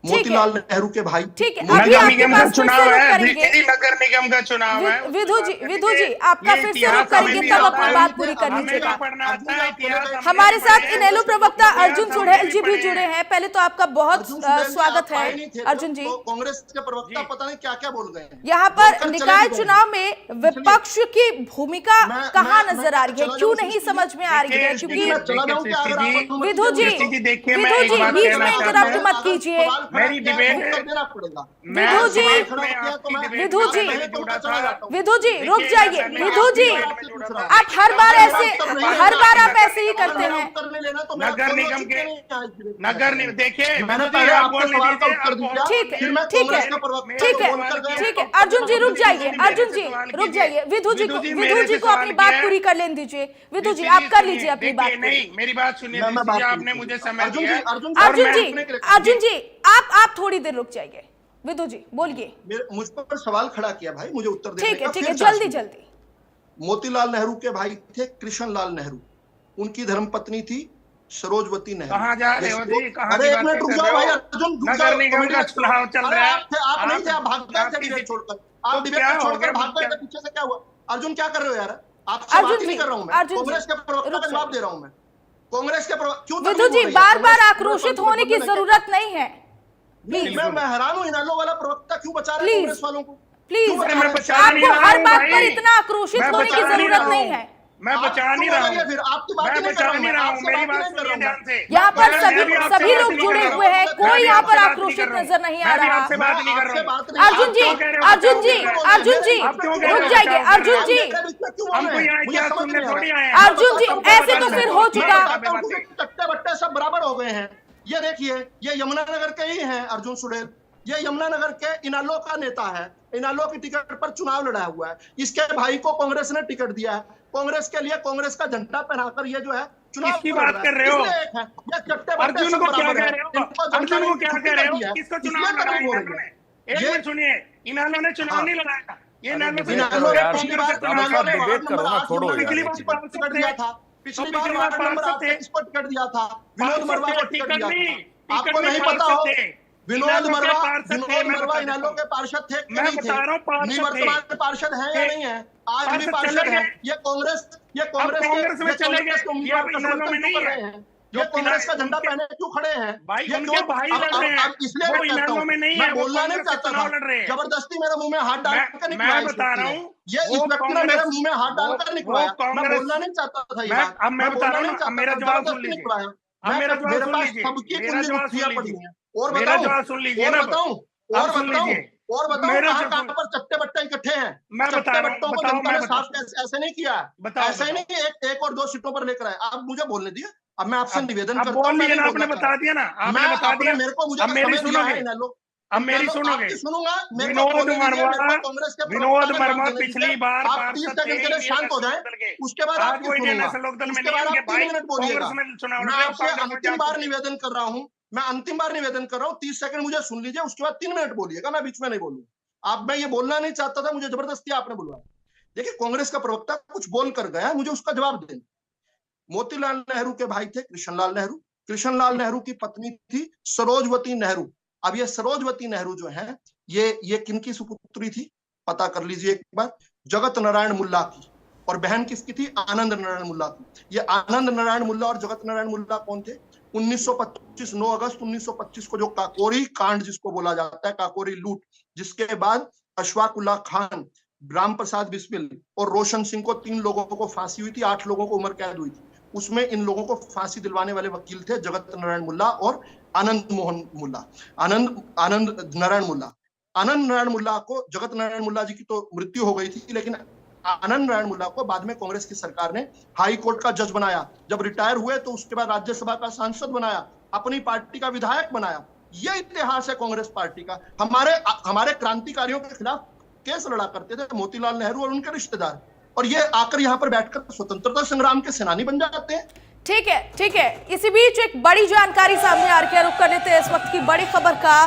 मोतीलाल नेहरू के भाई, ठीक है, नगर निगम का चुनाव है, नगर निगम का चुनाव है। विधु जी आपका फिर से रुक करेंगे, तब अपनी बात पूरी कर लीजिएगा। हमारे साथ इनेलो प्रवक्ता अर्जुन सुड़ैल जी भी जुड़े हैं। पहले तो आपका बहुत स्वागत है अर्जुन जी। कांग्रेस के प्रवक्ता पता नहीं क्या क्या बोल गए हैं। यहाँ पर निकाय चुनाव में विपक्ष की भूमिका कहाँ नजर आ रही है, क्यों नहीं समझ में आ रही है? क्योंकि विधु जी बीच में इंटरप्ट मत कीजिए। मेरी डिबेट देना पड़ेगा। विधु जी रुक जाइए। विधु जी आप हर बार आप ऐसे ही करते हैं। नगर निगम के देखिए, ठीक है अर्जुन जी रुक जाइए। विधु जी को अपनी बात पूरी कर लेने दीजिए। विधु जी आप कर लीजिए अपनी बात। नहीं, मेरी बात सुनिए, आपने मुझे समय दिया। अर्जुन जी आप थोड़ी देर रुक जाइए। विधु जी बोलिए। मुझ पर सवाल खड़ा किया भाई, मुझे उत्तर देने का। ठीक है जल्दी। मोतीलाल नेहरू के भाई थे कृष्णलाल नेहरू, उनकी धर्मपत्नी थी सरोजवती नेहरू। कहाँ जा रहे हो जी? अरे एक मिनट रुक जाओ भाई अर्जुन, नगर निगम का चुनाव चल रहा है। आप नहीं थे, आप भाग गए थे डिबेट छोड़कर। आप डिबेट छोड़कर भाग गए थे, पीछे से क्या हुआ? अर्जुन क्या कर रहे हो यार? आपसे बात नहीं कर रहा हूँ मैं, कांग्रेस के प्रवक्ता का जवाब दे रहा हूँ मैं। कांग्रेस के क्यों? विधु जी बार आक्रोशित होने की जरूरत नहीं है। मैं हैरान हूँ, इनेलो वाला प्रवक्ता क्यों बचा रहे हैं कांग्रेस वालों को? प्लीज आपको हर बात पर इतना आक्रोशित होने की जरूरत नहीं है। मैं बचा नहीं रहा हूँ, फिर आपकी बात नहीं कर रहा हूँ, मेरी बात सुनिए ध्यान से। यहाँ पर सभी लोग जुड़े हुए हैं, कोई यहाँ पर आक्रोशित नजर नहीं आ रहा। अर्जुन जी रुक जाइए। अर्जुन जी ऐसे तो फिर हो चुका। चट्टे बट्टे सब बराबर हो गए हैं। ये देखिए, ये यमुनानगर के ही हैं अर्जुन सुड़ैल, ये यमुनानगर के इनेलो का नेता है, इनेलो की टिकट पर चुनाव लड़ा हुआ है। इसके भाई को कांग्रेस ने टिकट दिया है, कांग्रेस के लिए कांग्रेस का झंडा पहनाकर ये जो है चुनाव की बात कर रहे हो। अर्जुन को क्या कह रहे हो? किसको चुनाव लड़ा? एक मिनट सुनिए, इनेलो ने चुनाव नहीं लड़ाया। ये पिछली बार वार्ड नंबर 8 को टिकट दिया था, विनोद मरवा को टिकट दिया था। आपको नहीं पता हो? विनोद मरवा इनेलो के पार्षद थे कि नहीं थे? निवर्तमान पार्षद है या नहीं है? आज भी पार्षद है। ये कांग्रेस में चले गए। जो कांग्रेस का झंडा पहने क्यों खड़े हैं? ये क्यों भाई लड़ रहे हैं? इसलिए मैं बोलना नहीं चाहता था, जबरदस्ती मेरे मुंह में हाथ डालकर निकला। मैं बता रहा हूँ, ये इस व्यक्ति ने मेरे मुंह में हाथ डालकर निकलाया। मैं बोलना नहीं चाहता था ये बात। अब मैं बता रहा हूँ, मेरा जवाब सुन लीजिए। मेरे पास सबकी कुंडलियां पड़ी हैं। और मेरा जवाब सुन लीजिए ना। और बताओ कहाँ पर चट्टे बट्टे इकट्ठे हैं? मैं बता रहा हूँ, जनता ने साफ ऐसे नहीं किया, ऐसे ही नहीं एक और 2 सीटों पर लेकर आए। आप मुझे बोलने दिए, अब मैं आपसे निवेदन करता हूँ। आपने बता दिया ना, आपने बता दिया। मेरे को मुझे समय दिया है इनेलो, अब मेरी सुनोगे। सुनूंगा। विनोद वर्मा, कांग्रेस के विनोद वर्मा पिछली बार आप 30 पार्षद थे सेकंड के लिए शांत हो जाए, उसके बाद आज आपकी वो इंडियन सुनूंगा। नेशनल लोकदल में उसके नहीं बाद है, आप उनके 3 भाई मिनट बोलिएगा। कांग्रेस में चुनाव मैं लड़े, आपसे कांग्रेस में अंतिम जा बार चुके। निवेदन कर रहा हूं, मैं अंतिम बार निवेदन कर रहा हूं, 30 सेकंड मुझे सुन लीजिए, उसके बाद 3 मिनट बोलिएगा, मैं बीच में नहीं बोलूंगा। आप, मैं ये बोलना नहीं चाहता था, मुझे जबरदस्ती आपने बुलवाया। देखिए, कांग्रेस का प्रवक्ता कुछ बोल कर गया, मुझे उसका जवाब देना। मोतीलाल नेहरू के भाई थे कृष्णलाल नेहरू। कृष्णलाल नेहरू की पत्नी थी सरोजवती नेहरू। अब ये सरोजवती नेहरू जो है, ये किनकी सुपुत्री थी, पता कर लीजिए एक बार। जगत नारायण मुल्ला की। और बहन किसकी थी? आनंद नारायण मुल्ला की। ये आनंद नारायण मुल्ला और जगत नारायण मुल्ला कौन थे? 1925 9 अगस्त 1925 को जो काकोरी कांड जिसको बोला जाता है, काकोरी लूट, जिसके बाद अशफाक उल्लाह खान, राम प्रसाद बिस्मिल और रोशन सिंह को 3 लोगों को फांसी हुई थी, 8 लोगों को उम्र कैद हुई थी। उसमें इन लोगों को फांसी दिलवाने वाले वकील थे जगत नारायण मुल्ला और आनंद नारायण मुल्ला। आनंद नारायण मुल्ला को, जगत नारायण मुल्ला जी की तो मृत्यु हो गई थी, लेकिन आनंद नारायण मुल्ला को बाद में कांग्रेस की सरकार ने हाई कोर्ट का जज बनाया। जब रिटायर हुए तो उसके बाद राज्यसभा का सांसद बनाया, अपनी पार्टी का विधायक बनाया। यह इतिहास है कांग्रेस पार्टी का। हमारे क्रांतिकारियों के खिलाफ केस लड़ा करते थे मोतीलाल नेहरू और उनके रिश्तेदार, और ये आकर यहाँ पर बैठकर स्वतंत्रता संग्राम के सेनानी बन जाते हैं। ठीक है, ठीक है। इसी बीच एक बड़ी जानकारी सामने आ रही है, रुक कर लेते हैं इस वक्त की बड़ी खबर का।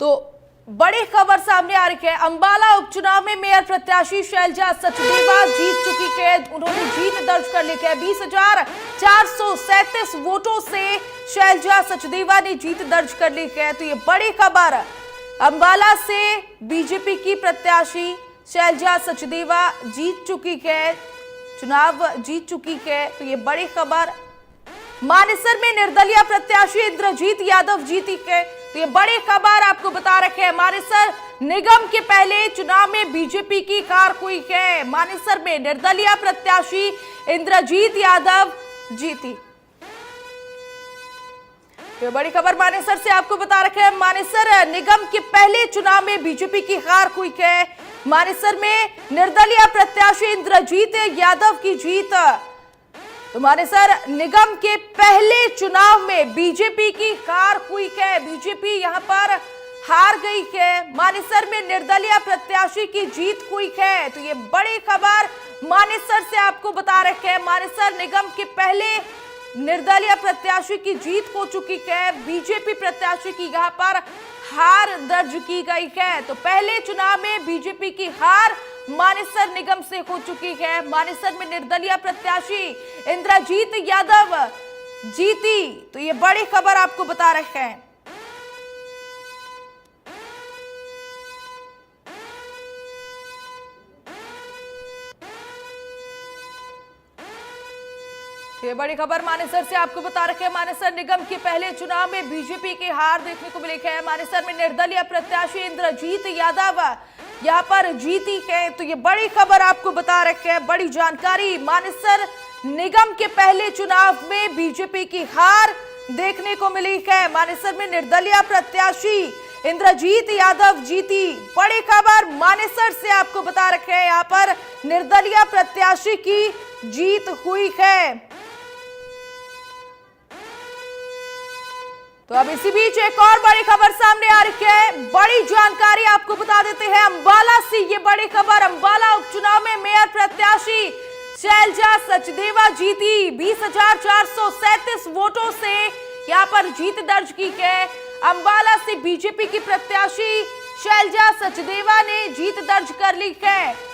तो बड़ी खबर सामने आ रही है, अंबाला उपचुनाव में मेयर प्रत्याशी शैलजा सचदेवा जीत चुकी है। उन्होंने जीत दर्ज कर ली है। 20,437 वोटों से शैलजा सचदेवा ने जीत दर्ज कर ली है। तो ये बड़ी खबर, अंबाला से बीजेपी की प्रत्याशी शैलजा सचदेवा जीत चुकी है, चुनाव जीत चुकी है। तो ये बड़ी खबर। मानेसर में निर्दलीय प्रत्याशी इंद्रजीत यादव जीती है। तो ये बड़ी खबर आपको बता रखे हैं। मानेसर निगम के पहले चुनाव में बीजेपी की हार हुई है। मानेसर में निर्दलीय प्रत्याशी इंद्रजीत यादव जीती। ये बड़ी खबर मानेसर से आपको बता रखे हैं। मानेसर निगम के पहले चुनाव में बीजेपी की हार हुई है। मानेसर में निर्दलीय प्रत्याशी इंद्रजीत यादव की जीत। तो मानेसर निगम के पहले चुनाव में बीजेपी की हार हुई है। बीजेपी यहां पर हार गई है। मानेसर में निर्दलीय प्रत्याशी की जीत हुई है। तो ये बड़ी खबर मानेसर से आपको बता रखे हैं। मानेसर निगम के पहले निर्दलीय प्रत्याशी की जीत हो चुकी है। बीजेपी प्रत्याशी की यहां पर हार दर्ज की गई है। तो पहले चुनाव में बीजेपी की हार मानेसर निगम से हो चुकी है। मानेसर में निर्दलीय प्रत्याशी इंद्रजीत यादव जीती। तो ये बड़ी खबर आपको बता रहे हैं। ये बड़ी खबर मानेसर से आपको बता रखे हैं। मानेसर निगम के पहले चुनाव में बीजेपी की हार देखने को मिली है। मानेसर में निर्दलीय प्रत्याशी इंद्रजीत यादव यहां पर जीती है। तो ये बड़ी खबर आपको बता रखे हैं, बड़ी जानकारी। मानेसर निगम के पहले चुनाव में बीजेपी की हार देखने को मिली है। मानेसर में निर्दलीय प्रत्याशी इंद्रजीत यादव जीती। बड़ी खबर मानेसर से आपको बता रखे हैं, यहां पर निर्दलीय प्रत्याशी की जीत हुई है। तो अब इसी बीच एक और बड़ी खबर सामने आ रही है। बड़ी जानकारी आपको बता देते हैं अंबाला से। ये बड़ी खबर, अंबाला उपचुनाव में मेयर प्रत्याशी शैलजा सचदेवा जीती। 20,437 वोटों से यहां पर जीत दर्ज की है। अंबाला से बीजेपी की प्रत्याशी शैलजा सचदेवा ने जीत दर्ज कर ली है।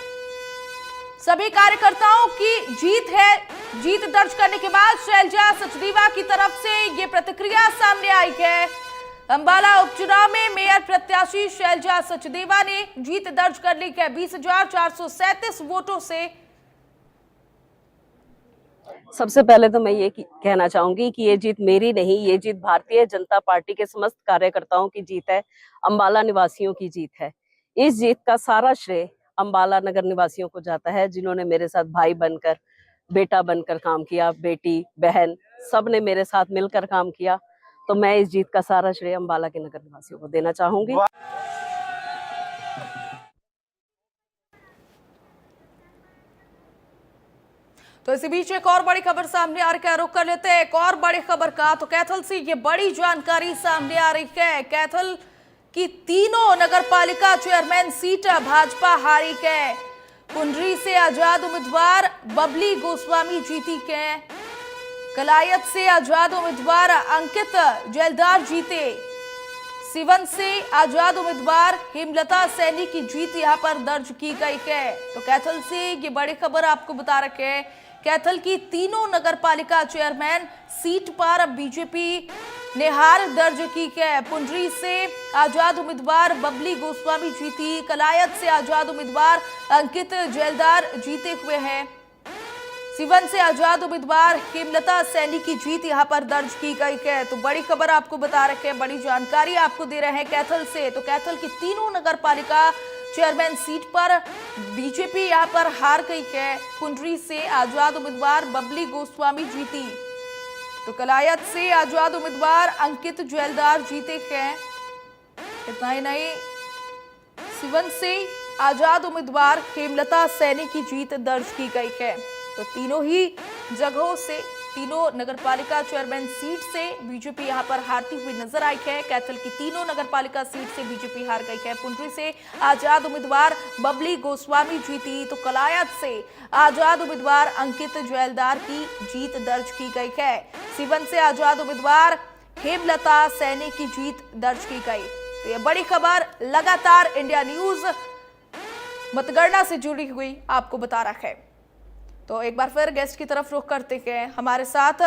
सभी कार्यकर्ताओं की जीत है। जीत दर्ज करने के बाद शैलजा सचदेवा की तरफ से ये प्रतिक्रिया सामने आई है। अंबाला उपचुनाव में मेयर प्रत्याशी शैलजा सचदेवा ने जीत दर्ज कर ली है 20,437 वोटों से। सबसे पहले तो मैं ये कहना चाहूंगी कि ये जीत मेरी नहीं, ये जीत भारतीय जनता पार्टी के समस्त कार्यकर्ताओं की जीत है, अंबाला निवासियों की जीत है। इस जीत का सारा श्रेय अंबाला नगर निवासियों को जाता है, जिन्होंने मेरे साथ भाई बनकर, बेटा बनकर काम किया, बेटी बहन सब ने मेरे साथ मिलकर काम किया। तो मैं इस जीत का सारा श्रेय अंबाला के नगर निवासियों को देना चाहूंगी। तो इसी बीच एक और बड़ी खबर सामने आ रही है, रुक कर लेते हैं एक और बड़ी खबर का। तो कैथल से ये बड़ी जानकारी सामने आ रही है। कैथल की तीनों नगरपालिका चेयरमैन सीट भाजपा हारी के। पुंडरी से आजाद उम्मीदवार बबली गोस्वामी जीती के। कलायत से आजाद उम्मीदवार अंकित जेलदार जीते। सिवन से आजाद उम्मीदवार हेमलता सैनी की जीत यहां पर दर्ज की गई है। तो कैथल से ये बड़ी खबर आपको बता रखे हैं। कैथल की तीनों नगरपालिका चेयरमैन सीट पर अब बीजेपी ने हार दर्ज की है। पुंडरी से आजाद उम्मीदवार बबली गोस्वामी जीती। कलायत से आजाद उम्मीदवार अंकित जेलदार जीते हुए हैं। सिवन से आजाद उम्मीदवार हेमलता सैनी की जीत यहां पर दर्ज की गई है। तो बड़ी खबर आपको बता रखे हैं, बड़ी जानकारी आपको दे रहे हैं कैथल से। तो कैथल की तीनों नगरपालिका चेयरमैन सीट पर बीजेपी यहां पर हार गई है। पुंडरी से आजाद उम्मीदवार बबली गोस्वामी जीती। तो कलायत से आजाद उम्मीदवार अंकित जेलदार जीते हैं। इतना ही नहीं, सिवन से आजाद उम्मीदवार हेमलता सैनी की जीत दर्ज की गई है। तो तीनों ही जगहों से, तीनों नगरपालिका चेयरमैन सीट से बीजेपी यहां पर हारती हुई नजर आई है। कैथल की तीनों नगरपालिका सीट से बीजेपी हार गई है। पुंडरी से आजाद उम्मीदवार बबली गोस्वामी जीती। तो कलायत से आजाद उम्मीदवार अंकित जेलदार की जीत दर्ज की गई है। सिवन से आजाद उम्मीदवार हेमलता सैनी की जीत दर्ज की गई। तो ये बड़ी खबर लगातार इंडिया न्यूज मतगणना से जुड़ी हुई आपको बता रहा है। तो एक बार फिर गेस्ट की तरफ रुख करते हैं। हमारे साथ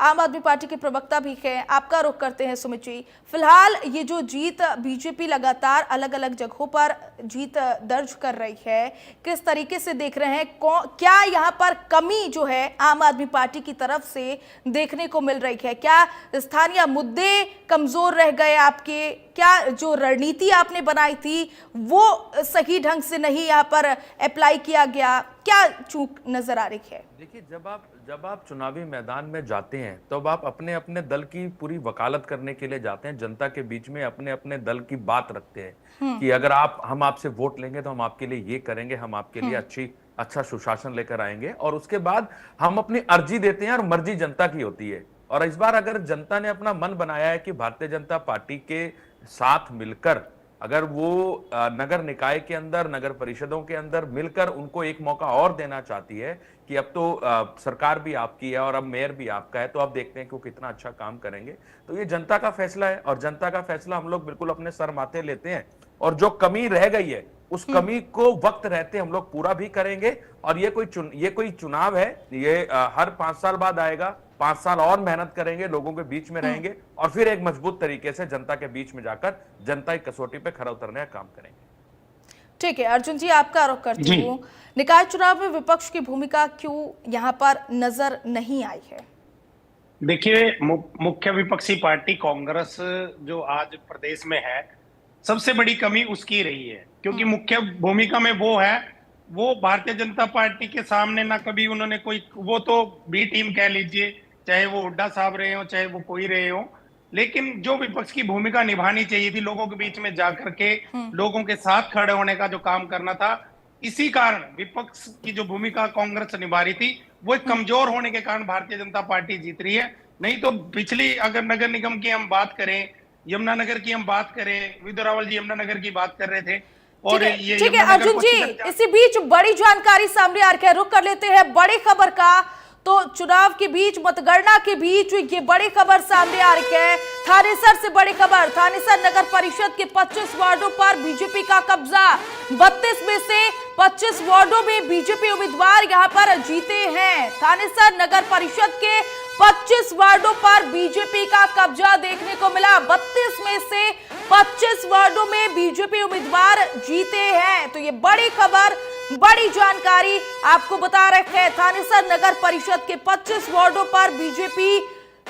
आम आदमी पार्टी के प्रवक्ता भी हैं, आपका रुख करते हैं सुमित जी। फिलहाल ये जो जीत बीजेपी लगातार अलग अलग जगहों पर जीत दर्ज कर रही है, किस तरीके से देख रहे हैं? क्या यहाँ पर कमी जो है आम आदमी पार्टी की तरफ से देखने को मिल रही है? क्या स्थानीय मुद्दे कमजोर रह गए आपके? क्या जो रणनीति आपने बनाई थी वो सही ढंग से नहीं यहाँ पर अप्लाई किया गया? क्या चूक नजर आ रही है? देखिए, जब आप चुनावी मैदान में जाते हैं तब आप अपने अपने दल की पूरी वकालत करने के लिए जाते हैं। जनता के बीच में अपने अपने दल की बात रखते हैं कि अगर हम आपसे वोट लेंगे तो हम आपके लिए ये करेंगे, हम आपके लिए अच्छा सुशासन लेकर आएंगे। और उसके बाद हम अपनी अर्जी देते हैं और मर्जी जनता की होती है। और इस बार अगर जनता ने अपना मन बनाया है कि भारतीय जनता पार्टी के साथ मिलकर अगर वो नगर निकाय के अंदर, नगर परिषदों के अंदर मिलकर उनको एक मौका और देना चाहती है कि अब तो सरकार भी आपकी है और अब मेयर भी आपका है, तो अब देखते हैं कि वो कितना अच्छा काम करेंगे। तो ये जनता का फैसला है और जनता का फैसला हम लोग बिल्कुल अपने सर माथे लेते हैं। और जो कमी रह गई है उस कमी को वक्त रहते हम लोग पूरा भी करेंगे। और ये कोई चुनाव है, ये हर 5 साल बाद आएगा। 5 साल और मेहनत करेंगे, लोगों के बीच में रहेंगे और फिर एक मजबूत तरीके से जनता के बीच में जाकर जनता की कसौटी पे खरा उतरने का काम करेंगे। ठीक है अर्जुन जी, आपका रुख करती हूँ। निकाय चुनाव में विपक्ष की भूमिका क्यों यहाँ पर नजर नहीं आई है? देखिए, मुख्य विपक्षी पार्टी कांग्रेस जो आज प्रदेश में है, सबसे बड़ी कमी उसकी रही है। क्योंकि मुख्य भूमिका में वो भारतीय जनता पार्टी के सामने ना कभी उन्होंने वो तो बी टीम कह लीजिए, चाहे वो हुड्डा साहब रहे हो चाहे वो कोई रहे हो, लेकिन जो विपक्ष की भूमिका निभानी चाहिए थी, लोगों के बीच में जाकर के लोगों के साथ खड़े होने का जो काम करना था, इसी कारण विपक्ष की जो भूमिका कांग्रेस निभा रही थी वो एक कमजोर होने के कारण भारतीय जनता पार्टी जीत रही है। नहीं तो पिछली अगर नगर निगम की हम बात करें, यमुनानगर की हम बात करें, विधु रावल जी यमुनानगर की बात कर रहे थे। और ये ठीक है अर्जुन जी, इसी बीच बड़ी जानकारी सामने आ रही है, रुक कर लेते हैं बड़ी खबर का। तो चुनाव के बीच, मतगणना के बीच ये बड़ी खबर सामने आ रही है। थानेसर से बड़ी खबर, थानेसर नगर परिषद के 25 वार्डों पर बीजेपी का कब्जा। 32 में से 25 वार्डों में बीजेपी उम्मीदवार यहां पर जीते हैं। थानेसर नगर परिषद के 25 वार्डों पर बीजेपी का कब्जा देखने को मिला। 32 में से 25 वार्डों में बीजेपी उम्मीदवार जीते हैं। तो ये बड़ी खबर, बड़ी जानकारी आपको बता रहे हैं। थानेसर नगर परिषद के 25 वार्डों पर बीजेपी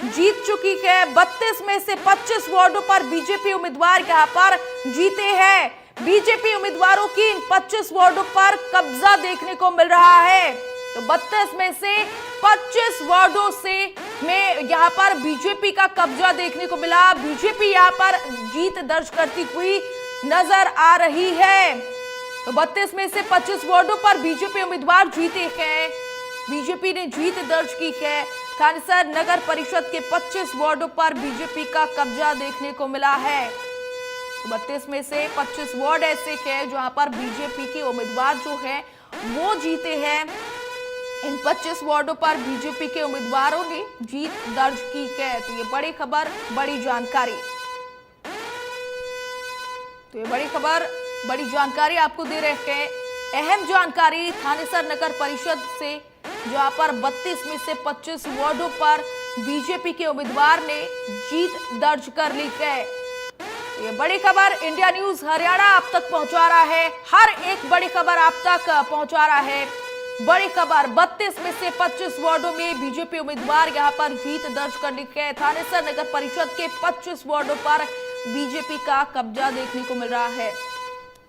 जीत चुकी है। 32 में से 25 वार्डों पर बीजेपी उम्मीदवार यहां पर जीते हैं। बीजेपी उम्मीदवारों की इन 25 वार्डों पर कब्जा देखने को मिल रहा है। तो 32 में से 25 वार्डों से में यहां पर बीजेपी का कब्जा देखने को मिला। बीजेपी यहां पर जीत दर्ज करती हुई नजर आ रही है। तो 32 में से 25 वार्डों पर बीजेपी उम्मीदवार जीते हैं। बीजेपी ने जीत दर्ज की है। थानेसर नगर परिषद के 25 वार्डों पर बीजेपी का कब्जा देखने को मिला है। 32 में से 25 वार्ड ऐसे हैं जहां पर बीजेपी के उम्मीदवार जो है वो जीते हैं। इन 25 वार्डों पर बीजेपी के उम्मीदवारों ने जीत दर्ज की है। तो ये बड़ी खबर, बड़ी जानकारी, तो ये बड़ी खबर, बड़ी जानकारी आपको दे रहे हैं। अहम जानकारी थानेसर नगर परिषद से, जहां पर 32 में से 25 वार्डों पर बीजेपी के उम्मीदवार ने जीत दर्ज कर ली है। ये बड़ी खबर इंडिया न्यूज हरियाणा आप तक पहुंचा रहा है। हर एक बड़ी खबर आप तक पहुंचा रहा है। बड़ी खबर, 32 में से 25 वार्डों में बीजेपी उम्मीदवार यहां पर जीत दर्ज कर ली है। थानेसर नगर परिषद के 25 वार्डों पर बीजेपी का कब्जा देखने को मिल रहा है।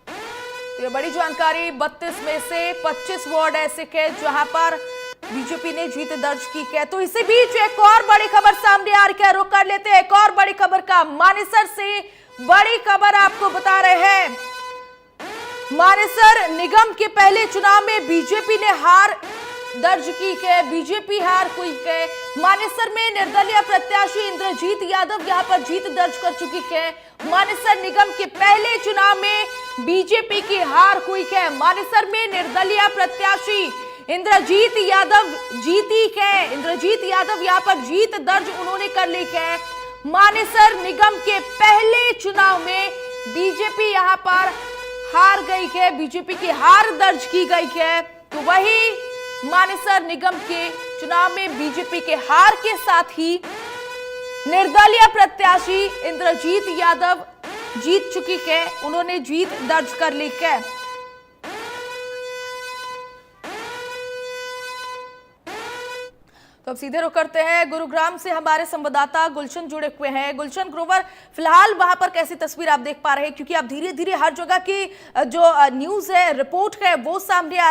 तो ये बड़ी जानकारी, 32 में से 25 वार्ड ऐसे हैं जहां पर बीजेपी ने जीत दर्ज की है। तो इसी बीच एक और बड़ी खबर सामने आ रही है, रुक कर लेते हैं एक और बड़ी खबर का। मानेसर से बड़ी खबर आपको बता रहे हैं। मानेसर निगम के पहले चुनाव में बीजेपी ने हार दर्ज की है। बीजेपी हार हुई है। मानेसर में निर्दलीय प्रत्याशी इंद्रजीत यादव यहां पर जीत दर्ज कर चुकी है। मानेसर निगम के पहले चुनाव में बीजेपी की हार हुई है। मानेसर में निर्दलीय प्रत्याशी इंद्रजीत यादव जीती है। इंद्रजीत यादव यहां पर जीत दर्ज उन्होंने कर ली है। मानेसर निगम के पहले चुनाव में बीजेपी यहां पर हार गई है। बीजेपी की हार दर्ज की गई है। तो वही मानेसर निगम के चुनाव में बीजेपी के हार के साथ ही निर्दलीय प्रत्याशी इंद्रजीत यादव जीत चुकी है। उन्होंने जीत दर्ज कर ली है। तो अब सीधे रुख करते हैं गुरुग्राम से, हमारे संवाददाता गुलशन जुड़े हुए हैं। गुलशन ग्रोवर, फिलहाल वहां पर कैसी तस्वीर आप देख पा रहे हैं, क्योंकि अब धीरे धीरे हर जगह की जो न्यूज है, रिपोर्ट है, वो सामने आ